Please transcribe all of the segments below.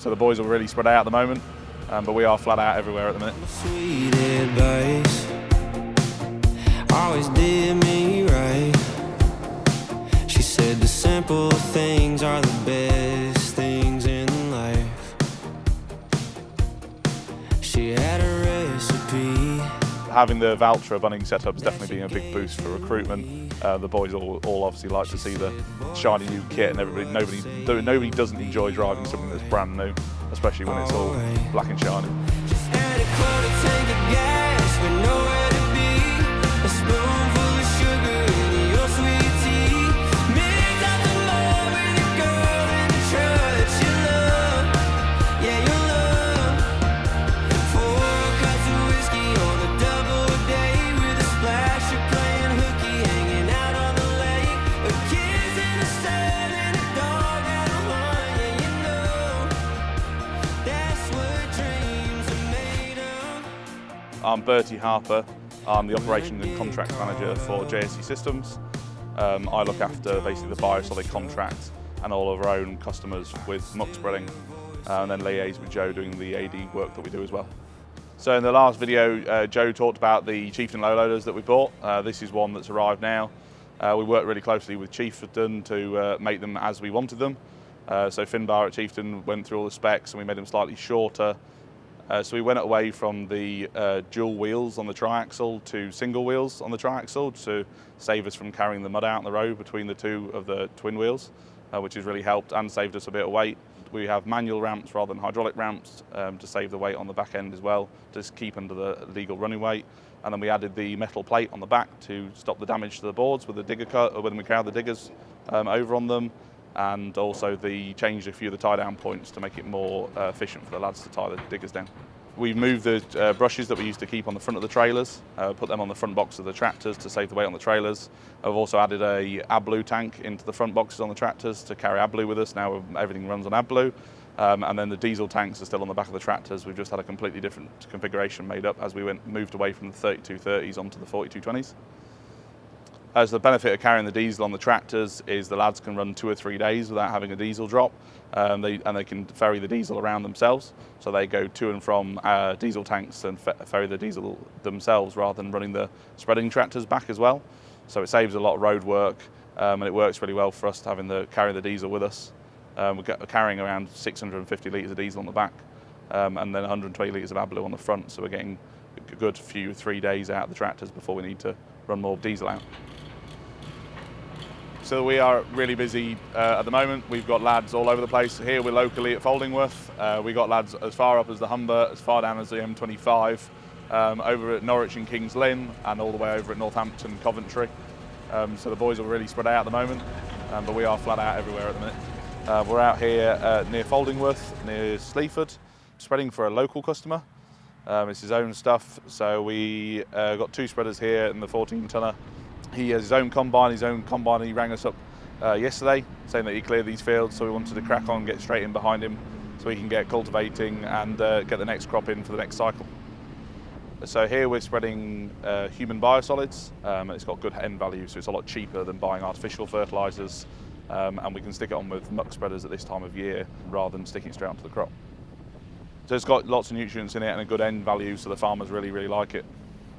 So the boys are really spread out at the moment, but we are flat out everywhere at the minute. Sweet advice always did me right. She said the simple things are the best things in life. She had a recipe. Having the Valtra Bunning setup has definitely been a big boost for recruitment. The boys all obviously like to see the shiny new kit, and nobody doesn't enjoy driving something that's brand new, especially when it's all black and shiny. Just add a quarter tank of gas with nowhere to be. A spoonful of sugar in your sweet tea. Mix out the love with a girl in the church you love. Yeah, you love. 4 cups of whiskey on a double day with a splash of playing hooky hanging out on the lake. A kiss in the sand and a dog at a line. Yeah, you know that's what dreams are made of. I'm Bertie Harper. I'm the Operations and Contracts Manager for JSE Systems. I look after basically the biosolid contract and all of our own customers with muck spreading, and then liaise with Joe doing the AD work that we do as well. So in the last video, Joe talked about the Chieftain low loaders that we bought. This is one that's arrived now. We worked really closely with Chieftain to make them as we wanted them. So Finbar at Chieftain went through all the specs and we made them slightly shorter. So we went away from the dual wheels on the triaxle to single wheels on the triaxle to save us from carrying the mud out on the road between the two of the twin wheels, which has really helped and saved us a bit of weight. We have manual ramps rather than hydraulic ramps to save the weight on the back end as well, to just keep under the legal running weight. And then we added the metal plate on the back to stop the damage to the boards with the digger cut, or when we carry the diggers over on them. And also changed a few of the tie down points to make it more efficient for the lads to tie the diggers down. We've moved the brushes that we used to keep on the front of the trailers, put them on the front box of the tractors to save the weight on the trailers. I've also added a AdBlue tank into the front boxes on the tractors to carry AdBlue with us. Now everything runs on AdBlue. And then the diesel tanks are still on the back of the tractors. We've just had a completely different configuration made up as we moved away from the 3230s onto the 4220s. So the benefit of carrying the diesel on the tractors is the lads can run 2 or 3 days without having a diesel drop, and they can ferry the diesel around themselves. So they go to and from diesel tanks and ferry the diesel themselves rather than running the spreading tractors back as well. So it saves a lot of road work, and it works really well for us to carry the diesel with us. We're carrying around 650 litres of diesel on the back, and then 120 litres of AdBlue on the front. So we're getting a good 3 days out of the tractors before we need to run more diesel out. So we are really busy at the moment. We've got lads all over the place. Here we're locally at Foldingworth. We've got lads as far up as the Humber, as far down as the M25, over at Norwich and Kings Lynn, and all the way over at Northampton, Coventry. So the boys are really spread out at the moment, but we are flat out everywhere at the minute. We're out here near Foldingworth, near Sleaford, spreading for a local customer. It's his own stuff. So we got 2 spreaders here in the 14-tonner. He has his own combine. He rang us up yesterday saying that he cleared these fields, so we wanted to crack on, get straight in behind him so he can get cultivating and get the next crop in for the next cycle. So here we're spreading human biosolids, and it's got good end value, so it's a lot cheaper than buying artificial fertilisers, and we can stick it on with muck spreaders at this time of year rather than sticking it straight onto the crop. So it's got lots of nutrients in it and a good end value, so the farmers really, really like it.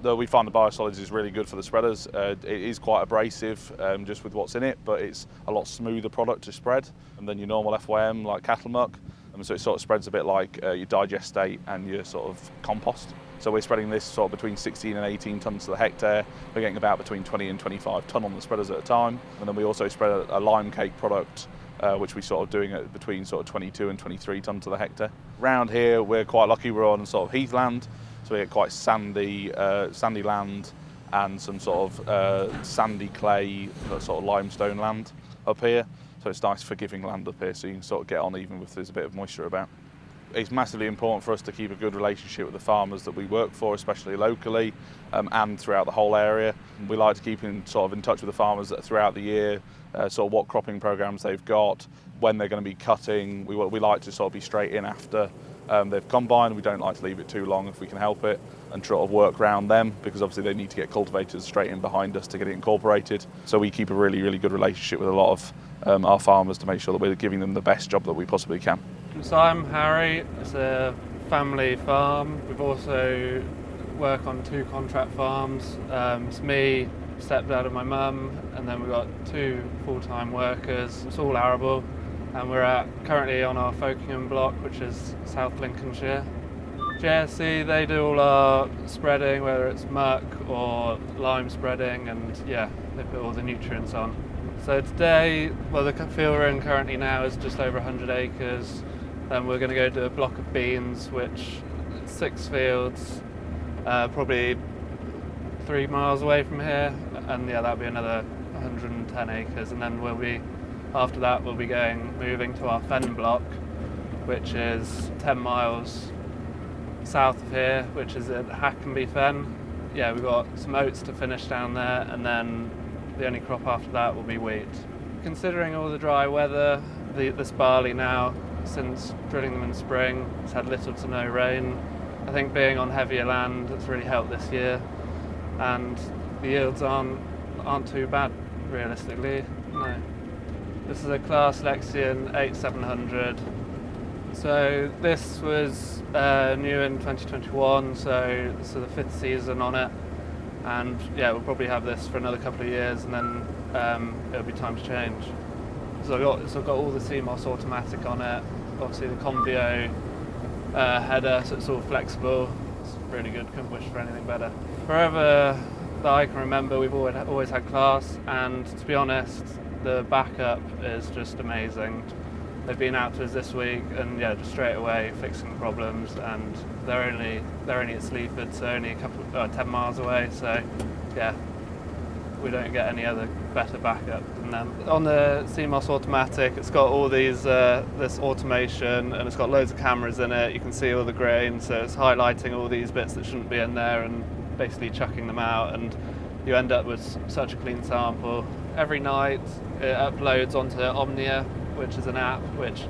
Though we find the biosolids is really good for the spreaders. It is quite abrasive just with what's in it, but it's a lot smoother product to spread than your normal FYM like cattle muck. So it sort of spreads a bit like your digestate and your sort of compost. So we're spreading this sort of between 16 and 18 tonnes to the hectare. We're getting about between 20 and 25 tonne on the spreaders at a time. And then we also spread a lime cake product, which we're sort of doing at between sort of 22 and 23 tonne to the hectare. Around here, we're quite lucky. We're on sort of heathland. So we get quite sandy land and some sort of sandy clay, sort of limestone land up here. So it's nice forgiving land up here, so you can sort of get on even if there's a bit of moisture about. It's massively important for us to keep a good relationship with the farmers that we work for, especially locally and throughout the whole area. We like to keep in touch with the farmers throughout the year, sort of what cropping programs they've got, when they're going to be cutting. We like to sort of be straight in after they've combined. We don't like to leave it too long if we can help it, and sort of work around them, because obviously they need to get cultivators straight in behind us to get it incorporated. So we keep a really, really good relationship with a lot of our farmers to make sure that we're giving them the best job that we possibly can. So I'm Harry. It's a family farm. We've also work on 2 contract farms. It's me, stepdad and my mum, and then we've got 2 full-time workers. It's all arable, and we're currently on our Folkingham block, which is South Lincolnshire. JSE, they do all our spreading, whether it's muck or lime spreading, and yeah, they put all the nutrients on. So today, well, the field we're in currently now is just over 100 acres. Then we're going to go do a block of beans, which 6 fields, probably 3 miles away from here, and yeah, that'll be another 110 acres. And then after that, we'll be moving to our fen block, which is 10 miles south of here, which is at Hackenby Fen. Yeah, we've got some oats to finish down there, and then the only crop after that will be wheat. Considering all the dry weather, this barley now, since drilling them in spring, it's had little to no rain. I think being on heavier land, it's really helped this year, and the yields aren't too bad, realistically. No. This is a Class Lexion 8700. So this was new in 2021, so this is the 5th season on it, and yeah, we'll probably have this for another couple of years, and then it'll be time to change. So I've got all the CMOS automatic on it, obviously the Convio header, so it's all flexible. It's really good, couldn't wish for anything better. Forever that I can remember, we've always had class, and to be honest, the backup is just amazing. They've been out to us this week, and yeah, just straight away fixing problems, and they're only at Sleaford, so only 10 miles away. So yeah, we don't get any other better backup than them. On the CMOS automatic, it's got all these this automation, and it's got loads of cameras in it. You can see all the grain, so it's highlighting all these bits that shouldn't be in there and basically chucking them out, and you end up with such a clean sample. Every night it uploads onto Omnia, which is an app which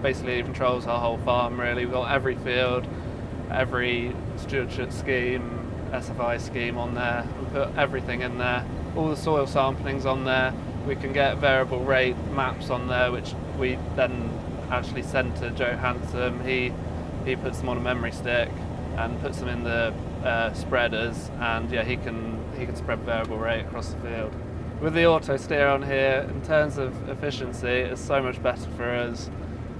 basically controls our whole farm really. We've got every field, every stewardship scheme, SFI scheme on there. We put everything in there. All the soil sampling's on there. We can get variable rate maps on there, which we then actually send to Joe Handsome. He puts them on a memory stick and puts them in the spreaders, and yeah, he can spread variable rate across the field. With the auto steer on here, in terms of efficiency, it's so much better for us.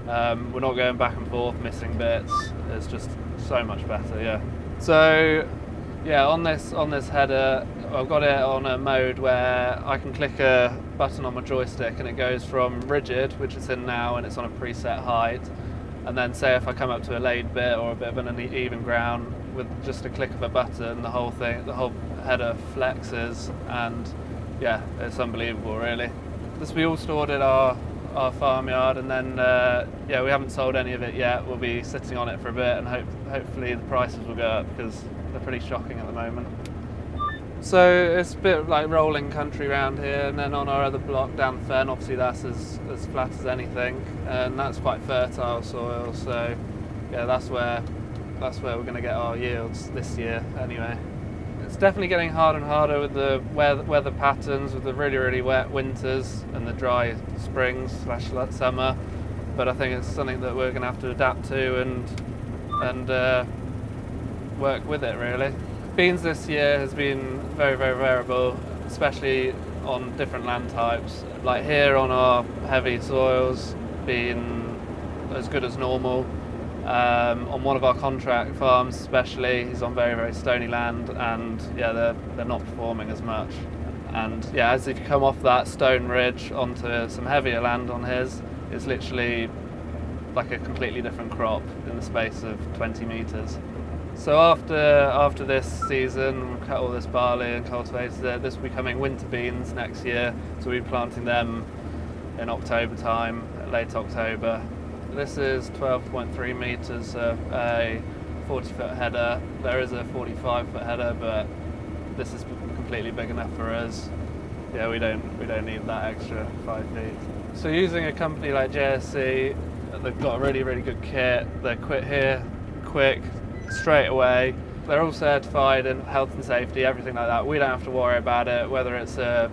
We're not going back and forth, missing bits. It's just so much better, yeah. So, yeah, on this header, I've got it on a mode where I can click a button on my joystick and it goes from rigid, which it's in now, and it's on a preset height. And then say if I come up to a laid bit or a bit of an uneven ground, with just a click of a button, the whole header flexes, and yeah, it's unbelievable really. This will be all stored at our farmyard, and then yeah, we haven't sold any of it yet. We'll be sitting on it for a bit, and hopefully the prices will go up, because they're pretty shocking at the moment. So it's a bit like rolling country around here, and then on our other block down the fen, obviously that's as flat as anything, and that's quite fertile soil, so yeah, that's where we're going to get our yields this year anyway. It's definitely getting harder and harder with the weather patterns, with the really, really wet winters and the dry springs / summer. But I think it's something that we're going to have to adapt to and work with it really. Beans this year has been very, very variable, especially on different land types. Like here on our heavy soils, been as good as normal. On one of our contract farms especially, he's on very, very stony land, and yeah, they're not performing as much. And yeah, as if you come off that stone ridge onto some heavier land on his, it's literally like a completely different crop in the space of 20 metres. So after this season, we'll cut all this barley and cultivated it. This will be coming winter beans next year, so we'll be planting them in October time, late October. This is 12.3 metres, a 40-foot header. There is a 45-foot header, but this is completely big enough for us. Yeah, we don't need that extra 5 feet. So using a company like JSE, they've got a really, really good kit. They're quick, straight away. They're all certified in health and safety, everything like that. We don't have to worry about it, whether it's a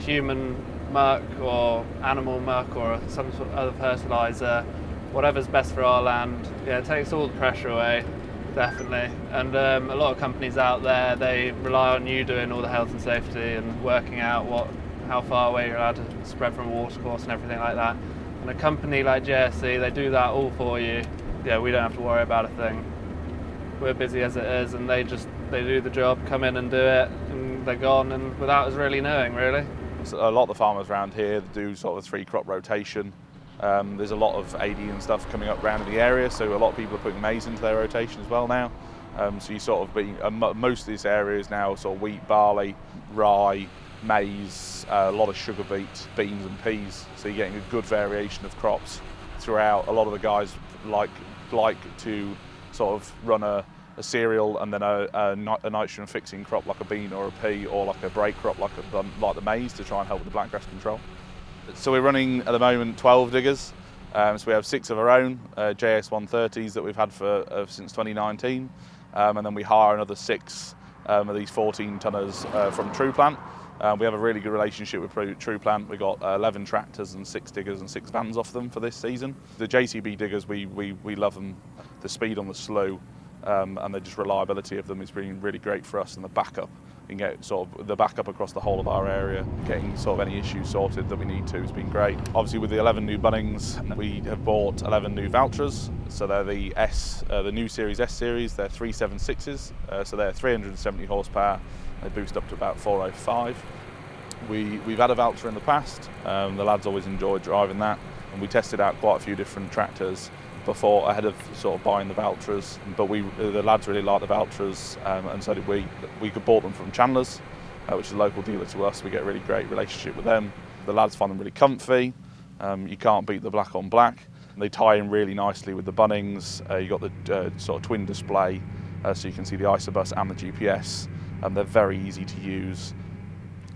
human muck or animal muck or some sort of other fertiliser. whatever's best for our land. Yeah, it takes all the pressure away, definitely. And a lot of companies out there, they rely on you doing all the health and safety and working out how far away you're allowed to spread from a watercourse and everything like that. And a company like JSE, they do that all for you. Yeah, we don't have to worry about a thing. We're busy as it is, and they do the job, come in and do it, and they're gone, and without us really knowing, really. So a lot of the farmers around here do sort of 3-crop rotation. There's a lot of AD and stuff coming up around in the area, so a lot of people are putting maize into their rotation as well now. So you sort of most of this area is now sort of wheat, barley, rye, maize, a lot of sugar beet, beans and peas. So you're getting a good variation of crops throughout. A lot of the guys like to sort of run a cereal and then a nitrogen fixing crop like a bean or a pea, or like a break crop like the maize, to try and help with the blackgrass control. So we're running at the moment 12 diggers. So we have 6 of our own JS 130s that we've had since 2019, and then we hire another 6 of these 14 tonners from TruePlant. We have a really good relationship with TruePlant. We got 11 tractors and 6 diggers and 6 vans off them for this season. The JCB diggers, we love them. The speed on the slow and the just reliability of them has been really great for us, and the backup. You can get sort of the backup across the whole of our area, getting sort of any issues sorted that we need to has been great. Obviously with the 11 new Bunnings, we have bought 11 new Valtras. So they're the new Series S series, they're 376s, so they're 370 horsepower. They boost up to about 405. We've had a Valtra in the past, the lads always enjoyed driving that, and we tested out quite a few different tractors ahead of sort of buying the Valtras, but the lads really liked the Valtras, and so did we. We could bought them from Chandler's, which is a local dealer to us. We get a really great relationship with them. The lads find them really comfy. You can't beat the black on black. They tie in really nicely with the Bunnings. You got the sort of twin display, so you can see the Isobus and the GPS. They're very easy to use.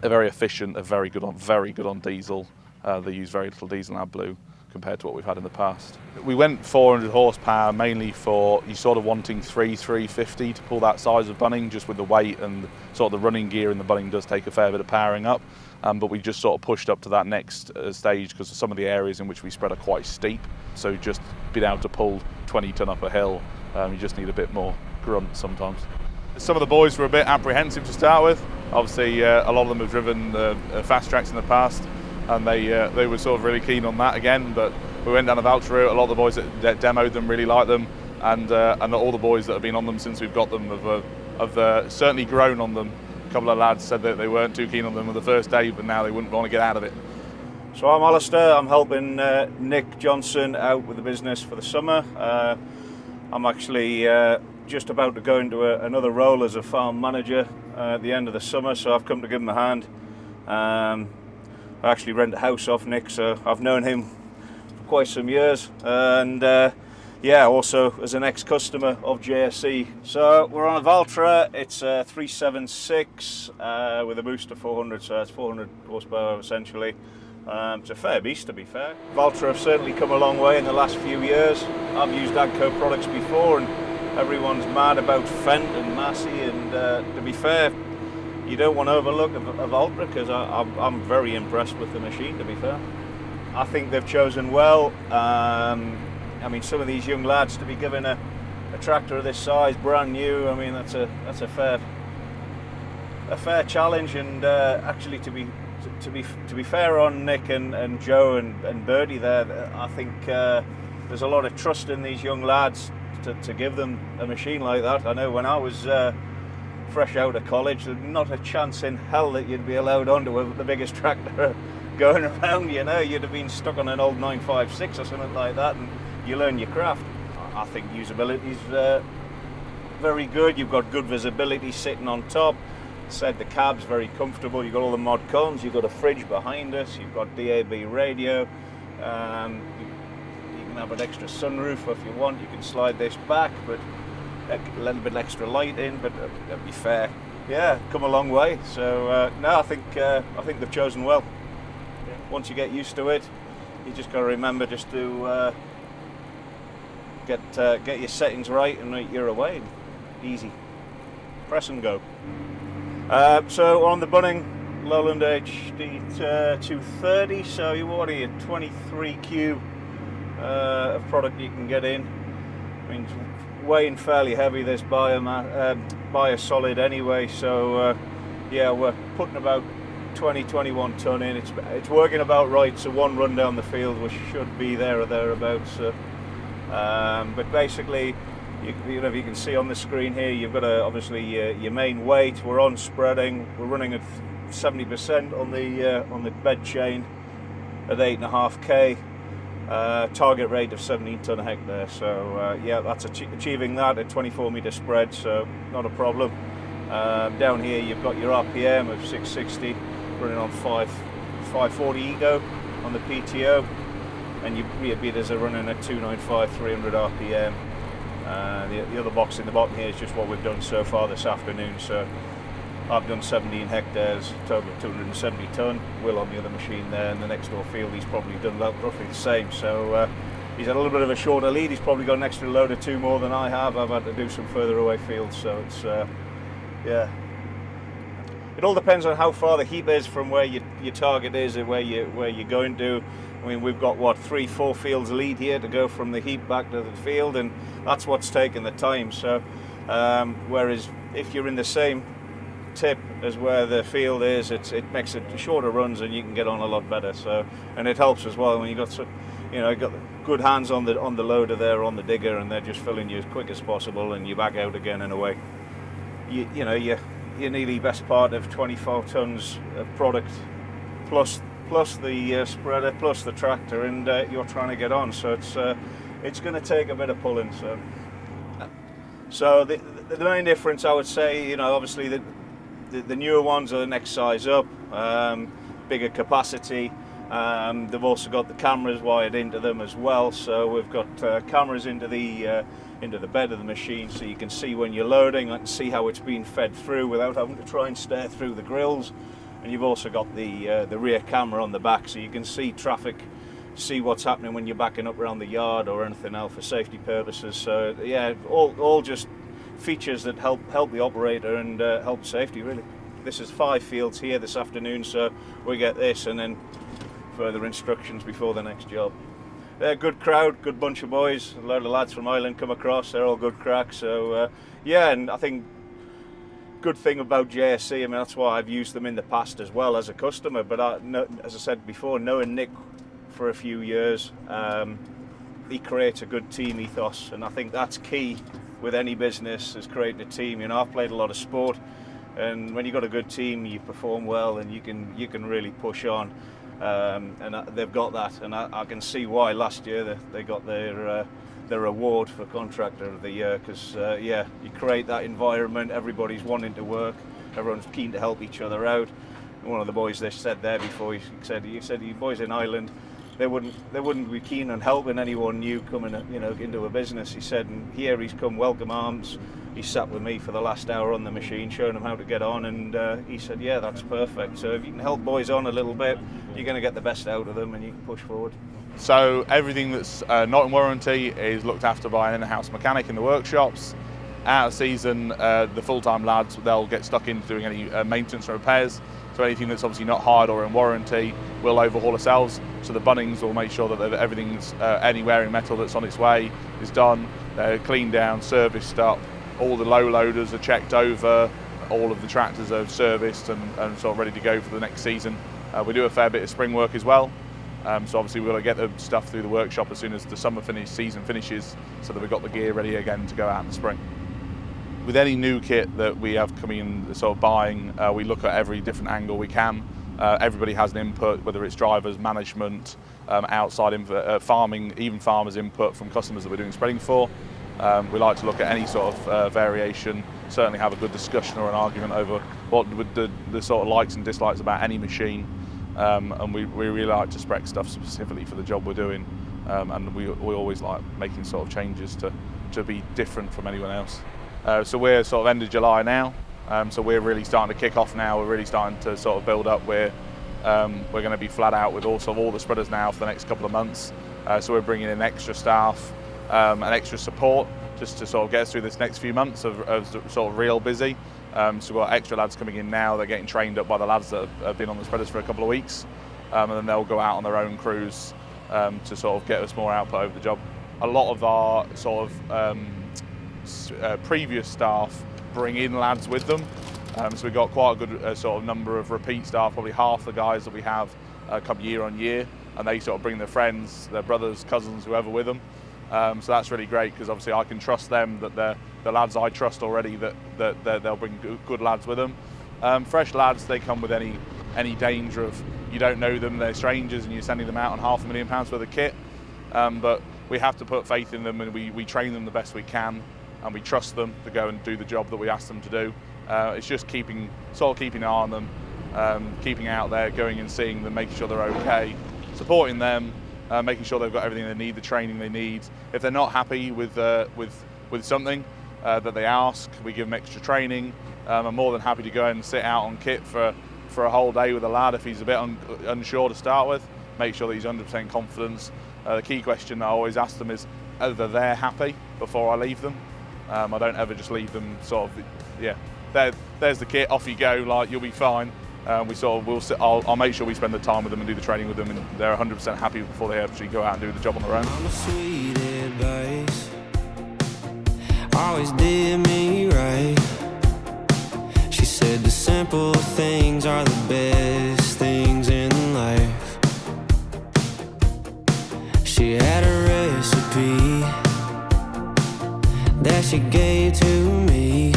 They're very efficient. They're very good on diesel. They use very little diesel and AdBlue compared to what we've had in the past. We went 400 horsepower mainly for you sort of wanting 350 to pull that size of Bunning, just with the weight and sort of the running gear in the Bunning does take a fair bit of powering up. But we just sort of pushed up to that next stage because some of the areas in which we spread are quite steep. So just being able to pull 20 ton up a hill, you just need a bit more grunt sometimes. Some of the boys were a bit apprehensive to start with. Obviously, a lot of them have driven fast tracks in the past, and they were sort of really keen on that again. But we went down the Valtra route. A lot of the boys that demoed them really like them, and all the boys that have been on them since we've got them have certainly grown on them. A couple of lads said that they weren't too keen on them on the first day, but now they wouldn't want to get out of it. So I'm Alistair. I'm helping Nick Johnson out with the business for the summer. I'm actually just about to go into another role as a farm manager at the end of the summer, so I've come to give him a hand. I actually rent a house off Nick, so I've known him for quite some years, and also as an ex-customer of JSE. So we're on a Valtra. It's a 376 with a booster 400, so it's 400 horsepower essentially. It's a fair beast, to be fair. Valtra have certainly come a long way in the last few years. I've used AGCO products before, and everyone's mad about Fendt and Massey, and to be fair, you don't want to overlook a Valtra, because I'm very impressed with the machine, to be fair. I think they've chosen well. I mean, some of these young lads to be given a tractor of this size, brand new, I mean, that's a fair challenge, and actually to be fair on Nick and Joe and Bertie there, I think there's a lot of trust in these young lads to give them a machine like that. I know when I was fresh out of college, there's not a chance in hell that you'd be allowed onto the biggest tractor going around, you know. You'd have been stuck on an old 956 or something like that, and you learn your craft. I think usability is very good. You've got good visibility sitting on top. Said the cab's very comfortable. You've got all the mod cons. You've got a fridge behind us. You've got DAB radio. You can have an extra sunroof if you want. You can slide this back, but a little bit extra light in. But that'd be fair. Yeah, come a long way. So no, I think they've chosen well. Once you get used to it, you just got to remember just to get your settings right, and you're away. Easy. Press and go. So on the Bunning Lowland HD 230, so what are you, 23 cube of product you can get in. I mean, it's weighing fairly heavy, this bio-solid anyway, so yeah, we're putting about 20-21 ton in. It's working about right, so one run down the field we should be there or thereabouts. So, but basically, you know, if you can see on the screen here, you've got obviously your main weight. We're on spreading. We're running at 70% on the bed chain at 8.5k. Target rate of 17 ton a hectare. So yeah, that's achieving that at 24 meter spread. So not a problem. Down here, you've got your RPM of 660, running on 540 Ego on the PTO, and your rear beaters are running at 295, 300 RPM. The other box in the bottom here is just what we've done so far this afternoon. So I've done 17 hectares, total of 270 ton. Will on the other machine there, in the next door field, he's probably done roughly the same. So he's had a little bit of a shorter lead. He's probably got an extra load or two more than I have. I've had to do some further away fields, so it's yeah. It all depends on how far the heap is from where your target is and where you're going to. I mean, we've got what 3-4 fields lead here to go from the heap back to the field, and that's what's taking the time. So whereas if you're in the same tip as where the field is, it makes it shorter runs and you can get on a lot better. So, and it helps as well when you got got good hands on the loader there, on the digger, and they're just filling you as quick as possible, and you back out again and away. You're nearly best part of 24 tons of product plus the spreader plus the tractor, and you're trying to get on. So it's going to take a bit of pulling. So the main difference, I would say, obviously the newer ones are the next size up, bigger capacity. They've also got the cameras wired into them as well. So we've got cameras into the bed of the machine, so you can see when you're loading and see how it's being fed through without having to try and stare through the grills. And you've also got the rear camera on the back, so you can see traffic, see what's happening when you're backing up around the yard or anything else for safety purposes. So yeah, all just features that help the operator and help safety really. This is 5 fields here this afternoon, so we get this and then further instructions before the next job. They're a good crowd, good bunch of boys. A load of lads from Ireland come across. They're all good crack. So yeah, and I think good thing about JSE, I mean, that's why I've used them in the past as well as a customer. But as I said before, knowing Nick for a few years, he creates a good team ethos, and I think that's key with any business, is creating a team. I've played a lot of sport, and when you've got a good team, you perform well, and you can really push on. And they've got that, and I can see why last year they got their award for Contractor of the Year, because yeah, you create that environment, everybody's wanting to work, everyone's keen to help each other out. And one of the boys they said there before, he said you boys in Ireland, they wouldn't be keen on helping anyone new coming into a business. He said, and here he's come welcome arms. He sat with me for the last hour on the machine, showing them how to get on, and he said, yeah, that's perfect. So if you can help boys on a little bit, you're going to get the best out of them and you can push forward. So everything that's not in warranty is looked after by an in-house mechanic in the workshops. Out of season, the full-time lads, they'll get stuck into doing any maintenance and repairs. So anything that's obviously not hired or in warranty, we'll overhaul ourselves. So the Bunnings will make sure that everything's, any wearing metal that's on its way is done. They're cleaned down, serviced up. All the low loaders are checked over. All of the tractors are serviced and sort of ready to go for the next season. We do a fair bit of spring work as well. So obviously we've got to get the stuff through the workshop as soon as the season finishes, so that we've got the gear ready again to go out in the spring. With any new kit that we have coming in, sort of buying, we look at every different angle we can. Everybody has an input, whether it's drivers, management, outside farming, even farmers' input from customers that we're doing spreading for. We like to look at any sort of variation, certainly have a good discussion or an argument over what would the sort of likes and dislikes about any machine. And we really like to spec stuff specifically for the job we're doing, and we always like making sort of changes to be different from anyone else. So we're sort of end of July now, so we're really starting to kick off now. We're really starting to sort of build up. We're going to be flat out with all the spreaders now for the next couple of months. So we're bringing in extra staff and extra support just to sort of get us through this next few months of sort of real busy. So we've got extra lads coming in now. They're getting trained up by the lads that have been on the spreaders for a couple of weeks, and then they'll go out on their own crews to sort of get us more output over the job. A lot of our sort of previous staff bring in lads with them, so we've got quite a good sort of number of repeat staff. Probably half the guys that we have come year on year, and they sort of bring their friends, their brothers, cousins, whoever with them. So that's really great, because obviously I can trust them, that they're the lads I trust already, that they'll bring good lads with them. Fresh lads, they come with any danger of, you don't know them, they're strangers, and you're sending them out on £500,000 worth of kit. But we have to put faith in them, and we train them the best we can, and we trust them to go and do the job that we ask them to do. It's just keeping an eye on them, keeping out there, going and seeing them, making sure they're okay, supporting them, making sure they've got everything they need, the training they need. If they're not happy with something that they ask, we give them extra training. I'm more than happy to go and sit out on kit for a whole day with a lad if he's a bit unsure to start with. Make sure that he's 100% confident. The key question I always ask them is whether they're happy before I leave them. I don't ever just leave them sort of, there's the kit, off you go, like, you'll be fine. I'll make sure we spend the time with them and do the training with them, and they're 100% happy before they actually go out and do the job on their own. Mama, sweet advice always did me right. She said the simple things are the best things in life. She had a recipe that she gave to me.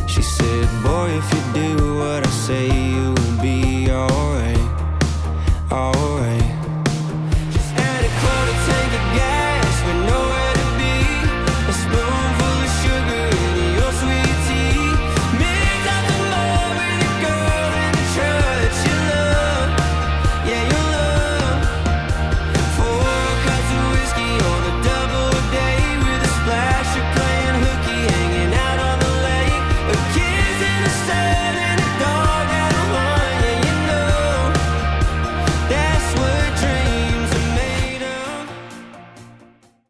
She said, boy, if you do what I say,